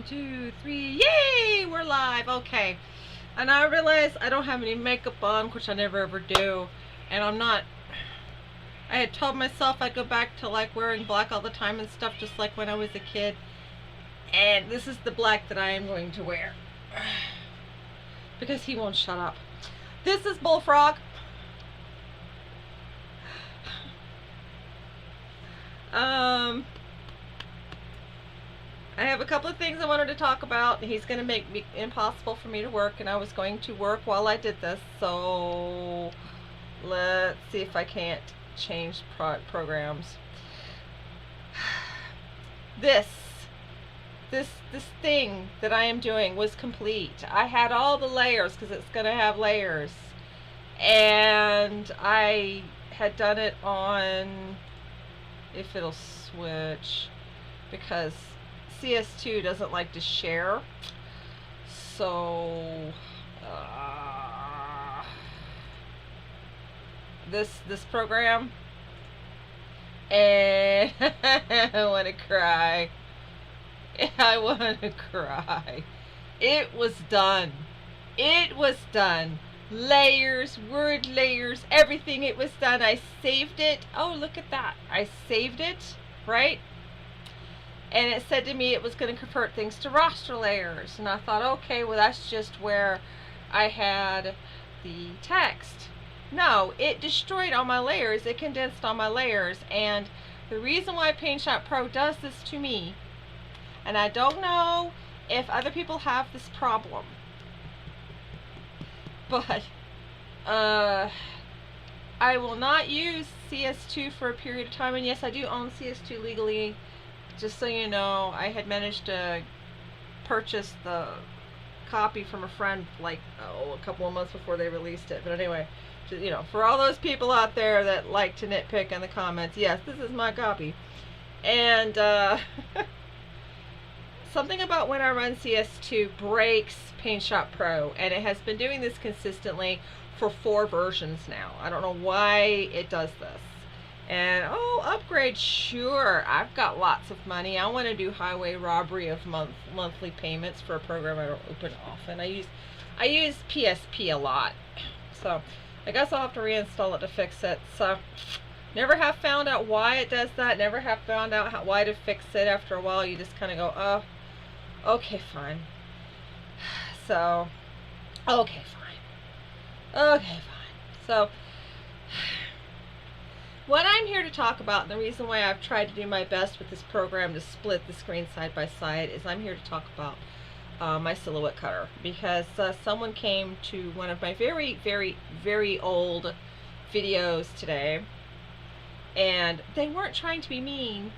2, 3. Yay! We're live. Okay. And I realized I don't have any makeup on, which I never ever do. And I had told myself I'd go back to like wearing black all the time and stuff, just like when I was a kid. And this is the black that I am going to wear. Because he won't shut up. This is Bullfrog. I have a couple of things I wanted to talk about. He's going to make it impossible for me to work, and I was going to work while I did this, so let's see if I can't change programs. This thing that I am doing was complete. I had all the layers because it's going to have layers, and I had done it on, if it'll switch, because CS2 doesn't like to share, so this program, and I want to cry. I want to cry. It was done. It was done. Layers, word layers, everything. It was done. I saved it. Oh, look at that. I saved it, right? And it said to me it was going to convert things to raster layers. And I thought, okay, well, that's just where I had the text. No, it destroyed all my layers. It condensed all my layers. And the reason why PaintShop Pro does this to me, and I don't know if other people have this problem, but I will not use CS2 for a period of time. And yes, I do own CS2 legally. Just so you know, I had managed to purchase the copy from a friend like a couple of months before they released it. But anyway, just, you know, for all those people out there that like to nitpick in the comments, yes, this is my copy. And something about when I run CS2 breaks PaintShop Pro, and it has been doing this consistently for 4 versions now. I don't know why it does this. And oh, upgrade, sure, I've got lots of money. I want to do highway robbery of monthly payments for a program I don't open often. I use PSP a lot, so I guess I'll have to reinstall it to fix it. So never have found out why it does that. Never have found out why to fix it. After a while, you just kind of go, oh, okay, fine. So, okay, fine. Okay, fine. So what I'm here to talk about, and the reason why I've tried to do my best with this program to split the screen side by side, is I'm here to talk about my silhouette cutter, because someone came to one of my very, very, very old videos today, and they weren't trying to be mean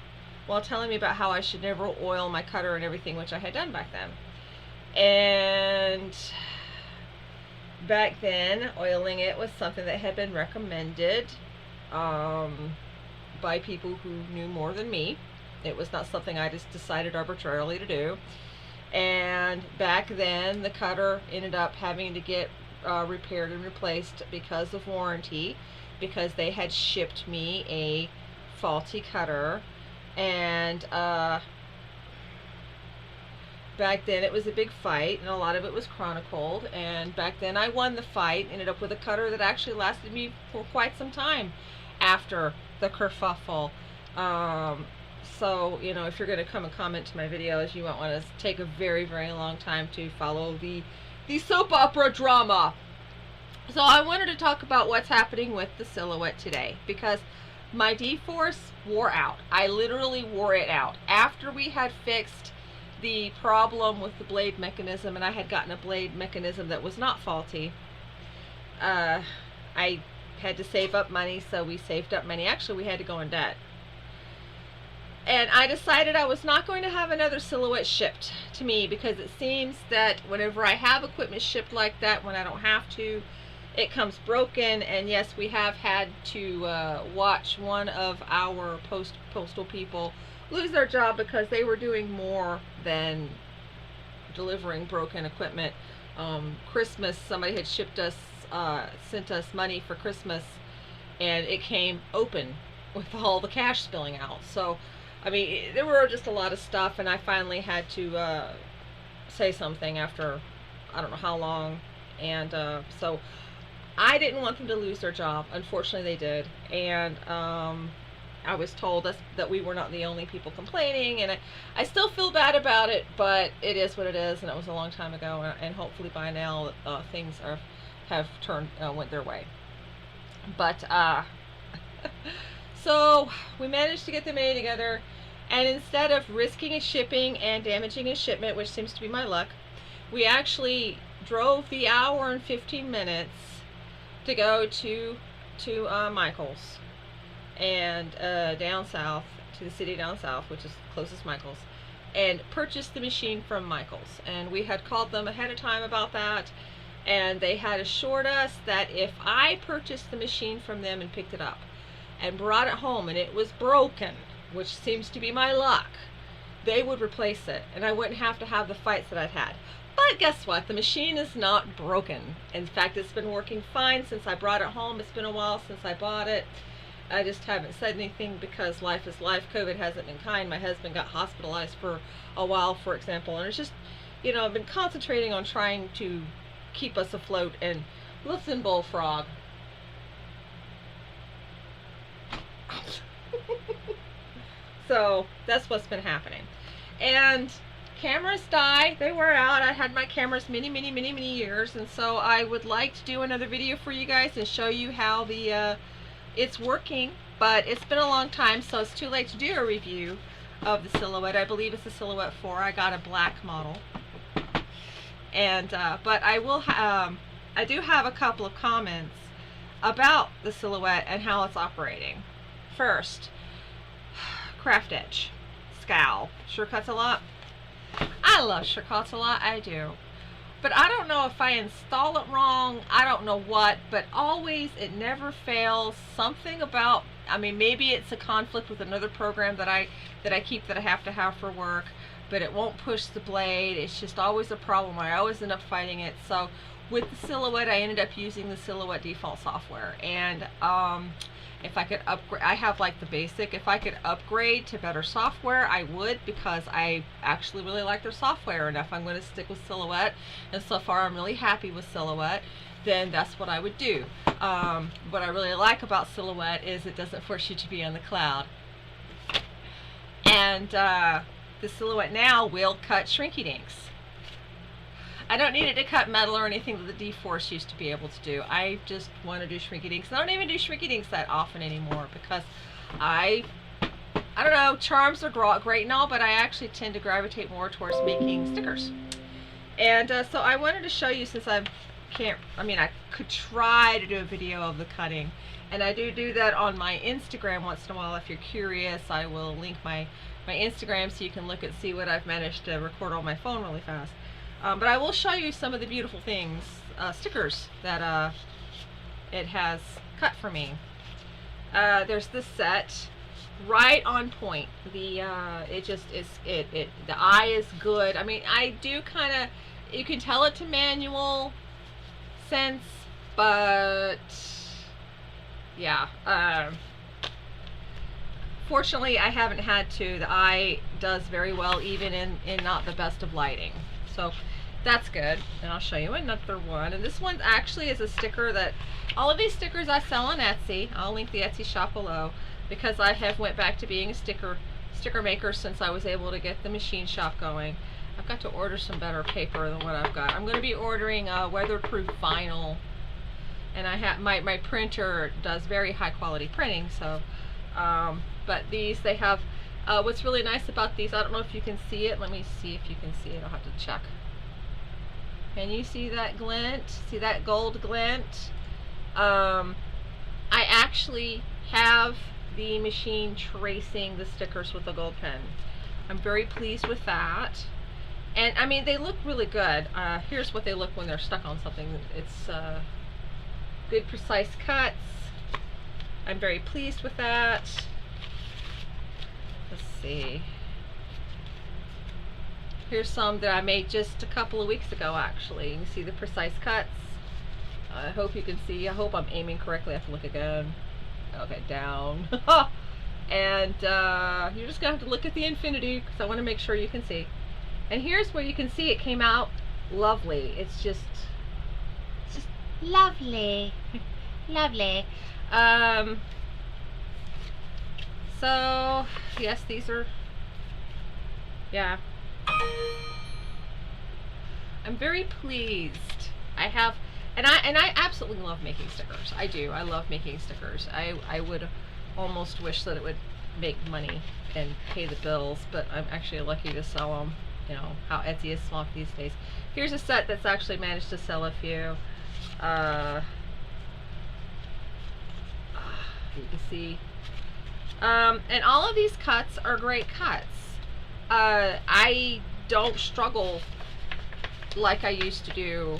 while telling me about how I should never oil my cutter and everything, which I had done back then. And back then, oiling it was something that had been recommended by people who knew more than me. It was not something I just decided arbitrarily to do. And back then, the cutter ended up having to get repaired and replaced because of warranty, because they had shipped me a faulty cutter. And back then it was a big fight, and a lot of it was chronicled. And back then I won the fight, ended up with a cutter that actually lasted me for quite some time after the kerfuffle. So, you know, if you're going to come and comment to my videos, you might want to take a very, very long time to follow the soap opera drama. So I wanted to talk about what's happening with the silhouette today, because my D-Force wore out. I literally wore it out. After we had fixed the problem with the blade mechanism, and I had gotten a blade mechanism that was not faulty, I had to save up money, so we saved up money. Actually, we had to go in debt. And I decided I was not going to have another silhouette shipped to me, because it seems that whenever I have equipment shipped like that, when I don't have to, it comes broken. And yes, we have had to watch one of our postal people lose their job because they were doing more than delivering broken equipment. Christmas, somebody had sent us money for Christmas, and it came open with all the cash spilling out. So I mean, there were just a lot of stuff, and I finally had to say something after I don't know how long, and so I didn't want them to lose their job. Unfortunately, they did, and I was told that we were not the only people complaining, and I still feel bad about it, but it is what it is, and it was a long time ago, and hopefully by now things have turned went their way. But so we managed to get the money together, and instead of risking a shipping and damaging a shipment, which seems to be my luck, we actually drove the hour and 15 minutes to go to Michael's, and down south, to the city down south, which is closest Michael's, and purchased the machine from Michael's. And we had called them ahead of time about that, and they had assured us that if I purchased the machine from them and picked it up and brought it home and it was broken, which seems to be my luck, they would replace it, and I wouldn't have to have the fights that I'd had. But guess what? The machine is not broken. In fact, it's been working fine since I brought it home. It's been a while since I bought it. I just haven't said anything because life is life. COVID hasn't been kind. My husband got hospitalized for a while, for example, and it's just, you know, I've been concentrating on trying to keep us afloat. And listen, bullfrog. So that's what's been happening. And cameras die, they wear out. I had my cameras many years, and so I would like to do another video for you guys and show you how the it's working, but it's been a long time, so it's too late to do a review of the Silhouette. I believe it's the Silhouette 4. I got a black model, and but I will I do have a couple of comments about the Silhouette and how it's operating. First, craft edge, scowl, sure cuts a lot. I love sure cuts a lot, I do. But I don't know if I install it wrong, I don't know what, but always, it never fails. Something about, I mean, maybe it's a conflict with another program that I keep that I have to have for work, but it won't push the blade. It's just always a problem. I always end up fighting it. So with the Silhouette, I ended up using the Silhouette default software, and if I could upgrade, I have like the basic, if I could upgrade to better software, I would, because I actually really like their software, and if I'm going to stick with Silhouette, and so far I'm really happy with Silhouette, then that's what I would do. What I really like about Silhouette is it doesn't force you to be on the cloud. And the Silhouette now will cut shrinky dinks. I don't need it to cut metal or anything that the D-Force used to be able to do. I just want to do shrinky dinks. I don't even do shrinky dinks that often anymore, because I don't know, charms are great and all, but I actually tend to gravitate more towards making stickers. And so I wanted to show you, since I could try to do a video of the cutting, and I do that on my Instagram once in a while. If you're curious, I will link my Instagram so you can look and see what I've managed to record on my phone really fast. But I will show you some of the beautiful things, stickers that it has cut for me. There's this set, right on point. The it just is the eye is good. I mean, I do kind of, you can tell it's a manual sense, but yeah. Fortunately, I haven't had to. The eye does very well even in not the best of lighting. So that's good. And I'll show you another one. And this one actually is a sticker that, all of these stickers I sell on Etsy. I'll link the Etsy shop below, because I have went back to being a sticker maker since I was able to get the machine shop going. I've got to order some better paper than what I've got. I'm going to be ordering weatherproof vinyl, and I have my printer does very high quality printing. So but these, they have what's really nice about these, I don't know if you can see it. Let me see if you can see it. I'll have to check. Can you see that glint? See that gold glint? I actually have the machine tracing the stickers with a gold pen. I'm very pleased with that. And I mean, they look really good. Here's what they look when they're stuck on something. It's good, precise cuts. I'm very pleased with that. Let's see. Here's some that I made just a couple of weeks ago, actually. You can see the precise cuts. I hope you can see. I hope I'm aiming correctly. I have to look again. Okay, down. And you're just going to have to look at the infinity, because I want to make sure you can see. And here's where you can see it came out lovely. It's just lovely. Lovely. So yes, these are, yeah, I'm very pleased. I have, and I absolutely love making stickers. I do. I love making stickers. I would almost wish that it would make money and pay the bills, but I'm actually lucky to sell them. You know how Etsy is small these days. Here's a set that's actually managed to sell a few. You can see, and all of these cuts are great cuts. I don't struggle like I used to do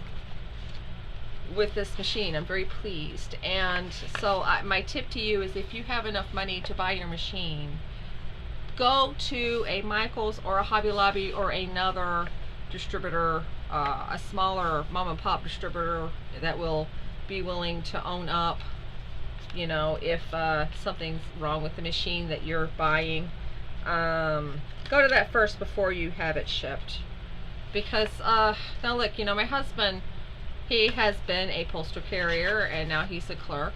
with this machine. I'm very pleased. And so my tip to you is, if you have enough money to buy your machine, go to a Michael's or a Hobby Lobby or another distributor, a smaller mom and pop distributor that will be willing to own up, you know, if something's wrong with the machine that you're buying. Go to that first before you have it shipped. Because now look, you know, my husband, he has been a postal carrier and now he's a clerk.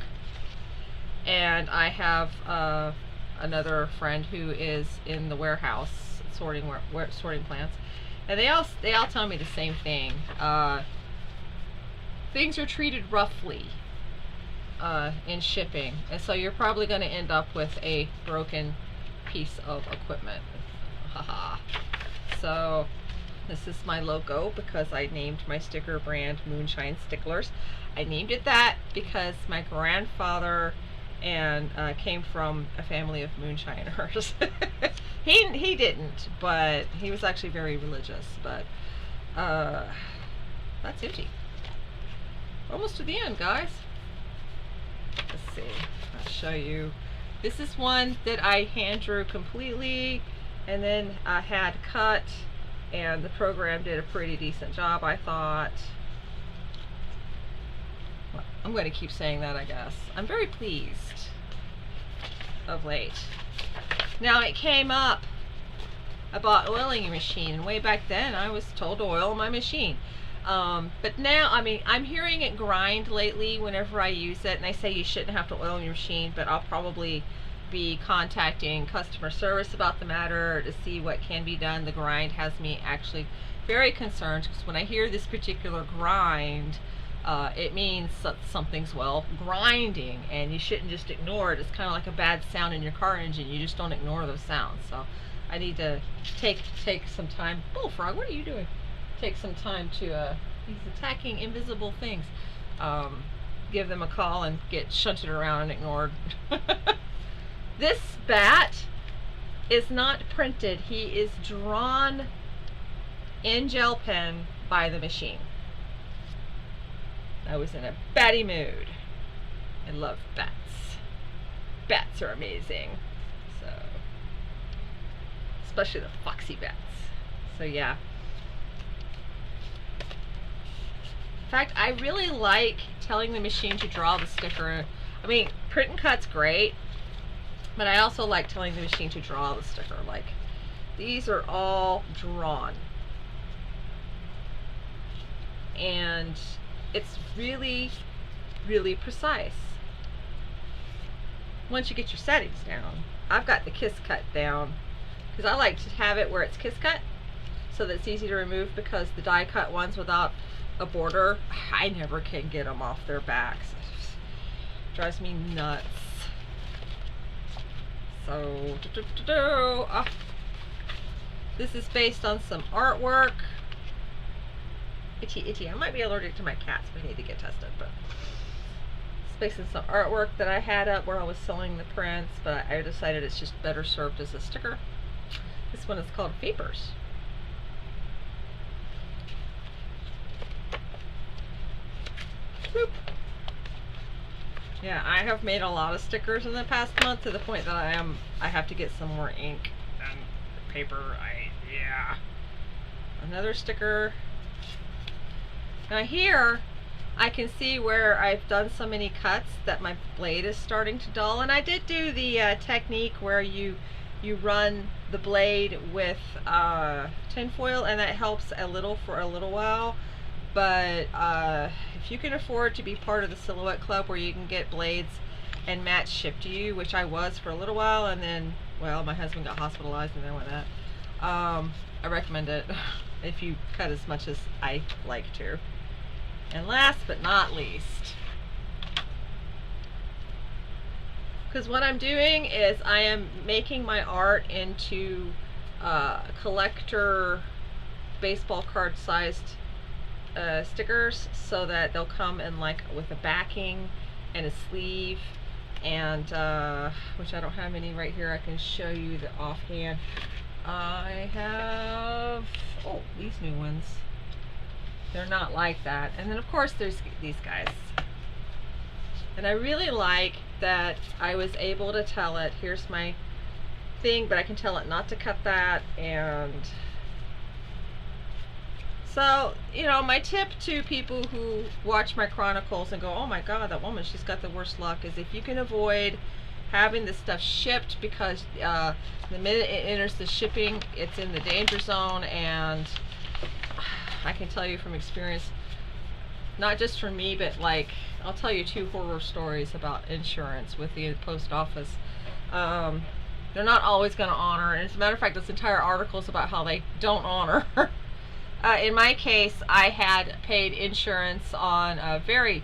And I have another friend who is in the warehouse sorting plants, and they all tell me the same thing. Things are treated roughly in shipping, and so you're probably going to end up with a broken piece of equipment. Haha. So this is my logo because I named my sticker brand Moonshine Sticklers. I named it that because my grandfather came from a family of moonshiners. he didn't, but he was actually very religious. But that's empty. Almost to the end, guys. Let's see. I'll show you. This is one that I hand drew completely, and then I had cut, and the program did a pretty decent job, I thought. Well, I'm going to keep saying that, I guess. I'm very pleased of late. Now, it came up about oiling your machine, and way back then I was told to oil my machine. But now, I mean, I'm hearing it grind lately whenever I use it, and they say you shouldn't have to oil your machine, but I'll probably be contacting customer service about the matter to see what can be done. The grind has me actually very concerned, because when I hear this particular grind, it means that something's, well, grinding, and you shouldn't just ignore it. It's kind of like a bad sound in your car engine. You just don't ignore those sounds. So I need to take some time. Bullfrog, what are you doing? Take some time to he's attacking invisible things. Give them a call and get shunted around and ignored. This bat is not printed. He is drawn in gel pen by the machine. I was in a batty mood. I love bats. Bats are amazing. So, especially the foxy bats. So yeah. In fact, I really like telling the machine to draw the sticker. I mean, print and cut's great, but I also like telling the machine to draw the sticker. Like, these are all drawn. And it's really, really precise. Once you get your settings down, I've got the kiss cut down, because I like to have it where it's kiss cut, so that it's easy to remove, because the die cut ones without a border, I never can get them off their backs. It drives me nuts. So, this is based on some artwork. Itchy. I might be allergic to my cats. We need to get tested, but it's based on some artwork that I had up where I was selling the prints, but I decided it's just better served as a sticker. This one is called Vapors. Boop. Yeah, I have made a lot of stickers in the past month, to the point that I have to get some more ink and paper. Yeah. Another sticker. Now here, I can see where I've done so many cuts that my blade is starting to dull, and I did do the technique where you you run the blade with tinfoil, and that helps a little for a little while. But if you can afford to be part of the Silhouette Club where you can get blades and mats shipped to you, which I was for a little while, and then, well, my husband got hospitalized and then went that. I recommend it if you cut as much as I like to. And last but not least, because what I'm doing is I am making my art into collector baseball card sized stickers, so that they'll come in like with a backing and a sleeve, and which I don't have any right here. I can show you the offhand. I have, oh, these new ones. They're not like that. And then of course there's these guys. And I really like that I was able to tell it, here's my thing, but I can tell it not to cut that. And so, you know, my tip to people who watch my chronicles and go, oh my god, that woman, she's got the worst luck, is if you can avoid having this stuff shipped, because the minute it enters the shipping, it's in the danger zone. And I can tell you from experience, not just for me, but like, I'll tell you 2 horror stories about insurance with the post office. They're not always going to honor, and as a matter of fact, this entire article is about how they don't honor. In my case, I had paid insurance on a very,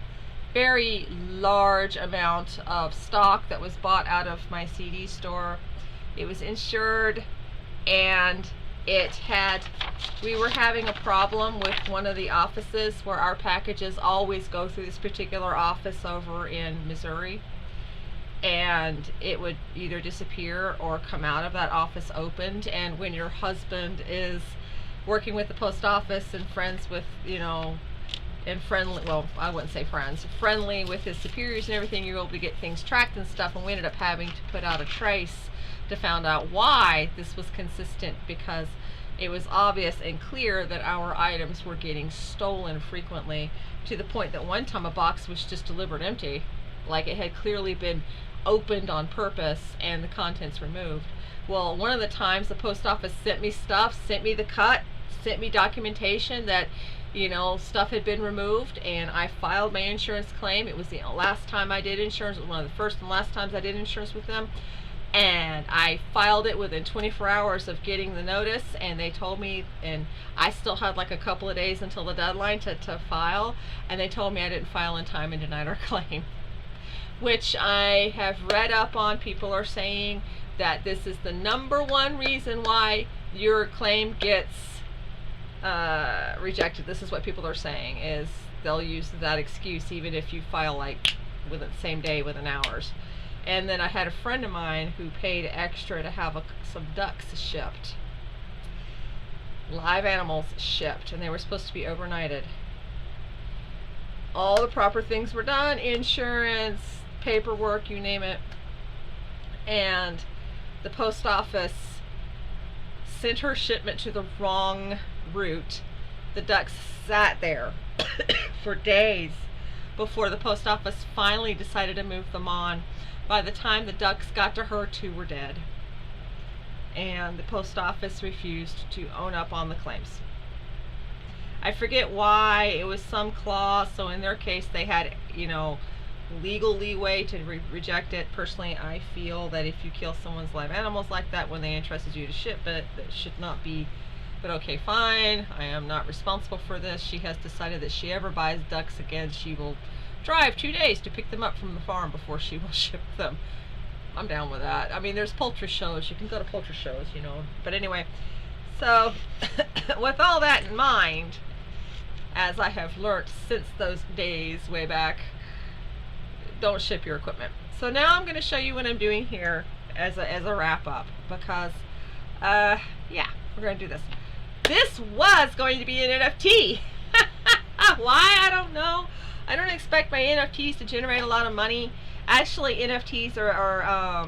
very large amount of stock that was bought out of my CD store. It was insured, and we were having a problem with one of the offices where our packages always go through this particular office over in Missouri, and it would either disappear or come out of that office opened. And when your husband is working with the post office and friends with, you know, and friendly, well, I wouldn't say friends, friendly with his superiors and everything, you're able to get things tracked and stuff. And we ended up having to put out a trace to find out why this was consistent, because it was obvious and clear that our items were getting stolen frequently, to the point that one time a box was just delivered empty, like it had clearly been opened on purpose and the contents removed. Well, one of the times the post office sent me stuff, sent me the cut, sent me documentation that, you know, stuff had been removed, and I filed my insurance claim. It was the last time I did insurance. It was one of the first and last times I did insurance with them. And I filed it within 24 hours of getting the notice, and they told me, and I still had like a couple of days until the deadline to file, and they told me I didn't file in time and denied our claim. Which I have read up on. People are saying that this is the #1 reason why your claim gets rejected. This is what people are saying, is they'll use that excuse even if you file like within the same day, within hours. And then I had a friend of mine who paid extra to have some ducks shipped, live animals shipped, and they were supposed to be overnighted. All the proper things were done, insurance, paperwork, you name it, and the post office sent her shipment to the wrong route. The ducks sat there for days before the post office finally decided to move them on. By the time the ducks got to her, 2 were dead, and the post office refused to own up on the claims. I forget why. It was some clause, so in their case they had, you know, legal leeway to reject it. Personally, I feel that if you kill someone's live animals like that when they entrusted you to ship it, that should not be. But okay, fine, I am not responsible for this. She has decided that she ever buys ducks again, she will drive 2 days to pick them up from the farm before she will ship them. I'm down with that. I mean, there's poultry shows. You can go to poultry shows, you know. But anyway, so with all that in mind, as I have learnt since those days way back, don't ship your equipment. So now I'm going to show you what I'm doing here as a wrap up, because yeah, we're going to do this. This was going to be an NFT. Why? I don't know. I don't expect my NFTs to generate a lot of money. Actually, NFTs are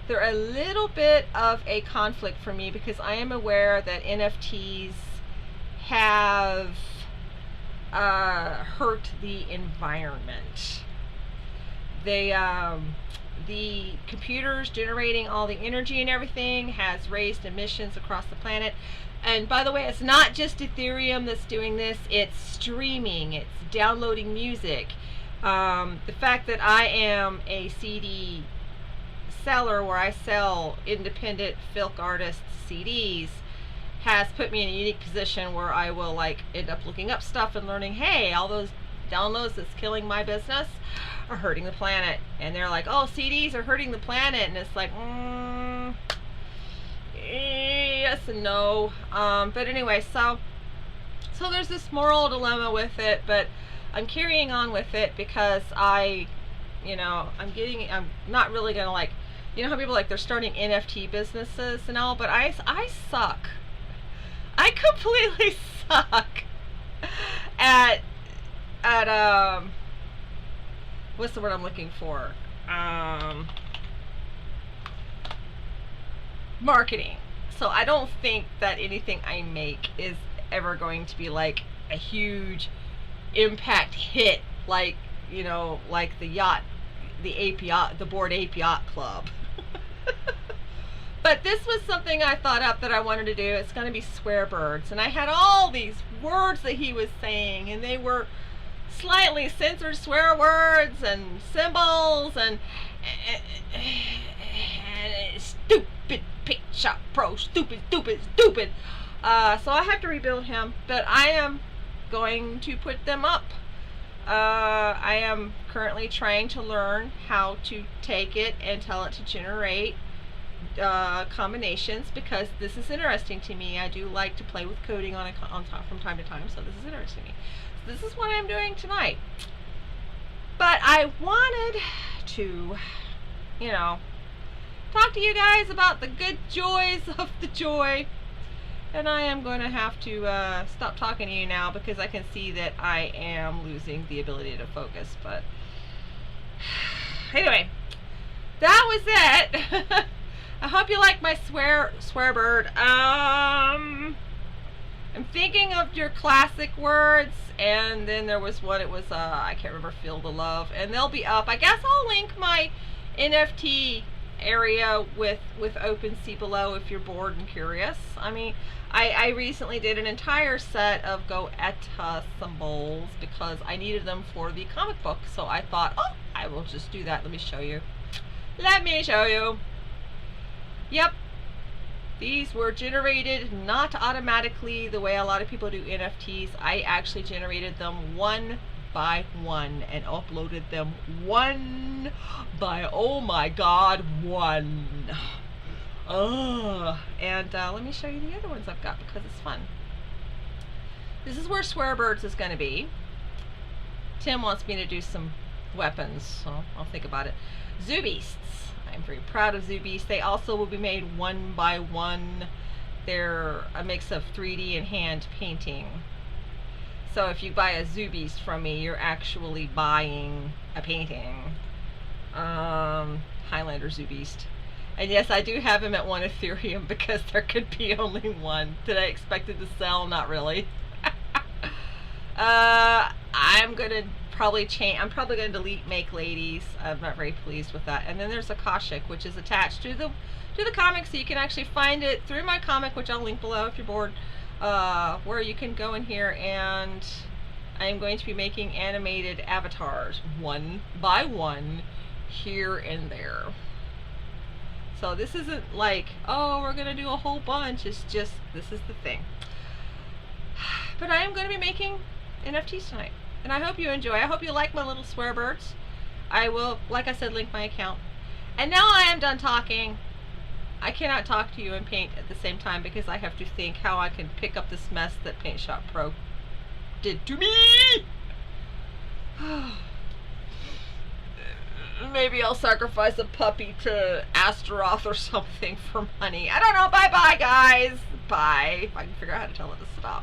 they're a little bit of a conflict for me, because I am aware that NFTs have hurt the environment. They the computers generating all the energy and everything has raised emissions across the planet. And by the way, it's not just Ethereum that's doing this, it's streaming, it's downloading music. The fact that I am a CD seller where I sell independent folk artists CDs has put me in a unique position where I will like end up looking up stuff and learning, hey, all those downloads that's killing my business are hurting the planet. And they're like, oh, CDs are hurting the planet. And it's like, yes and no. But anyway, so there's this moral dilemma with it, but I'm carrying on with it because I'm not really gonna, like, you know how people, like, they're starting NFT businesses and all, but I suck. I completely suck at what's the word I'm looking for? Marketing. So I don't think that anything I make is ever going to be like a huge impact hit, like, you know, like the Board Ape Yacht Club. But this was something I thought up that I wanted to do. It's going to be swear birds. And I had all these words that he was saying, and they were slightly censored swear words and symbols and stupid Paint Shop Pro, stupid. So I have to rebuild him, but I am going to put them up. I am currently trying to learn how to take it and tell it to generate combinations, because this is interesting to me. I do like to play with coding on top from time to time, so this is interesting to me. So this is what I'm doing tonight. But I wanted to, you know, talk to you guys about the good joys of the joy. And I am going to have to stop talking to you now because I can see that I am losing the ability to focus. But anyway, that was it. I hope you like my swear bird. I'm thinking of your classic words, and then there was one, it was I can't remember, Feel the Love, and they'll be up. I guess I'll link my NFT area with OpenSea below if you're bored and curious. I mean, I recently did an entire set of Goetta symbols because I needed them for the comic book, so I thought, oh, I will just do that. Let me show you. Yep, these were generated not automatically the way a lot of people do NFTs. I actually generated them one by one and uploaded them one by, oh my god, one. And let me show you the other ones I've got because it's fun. This is where Swear Birds is going to be. Tim wants me to do some weapons, so I'll think about it. Zoo Beasts. I'm very proud of Zoo Beasts. They also will be made one by one. They're a mix of 3D and hand painting. So if you buy a Zoo Beast from me, you're actually buying a painting. Highlander Zoo Beast. And yes, I do have him at 1 Ethereum because there could be only one. Did I expect it to sell? Not really. I'm gonna probably change. I'm probably gonna delete Make Ladies. I'm not very pleased with that. And then there's Akashic, which is attached to the comic, so you can actually find it through my comic, which I'll link below if you're bored. Where you can go in here, and I am going to be making animated avatars one by one here and there. So this isn't like, oh, we're gonna do a whole bunch. It's just, this is the thing. But I am going to be making NFTs tonight, and I hope you enjoy. I hope you like my little swear birds. I will, like I said, link my account. And now I am done talking. I cannot talk to you and paint at the same time because I have to think how I can pick up this mess that Paint Shop Pro did to me. Maybe I'll sacrifice a puppy to Astaroth or something for money. I don't know. Bye-bye, guys. Bye. If I can figure out how to tell it to stop.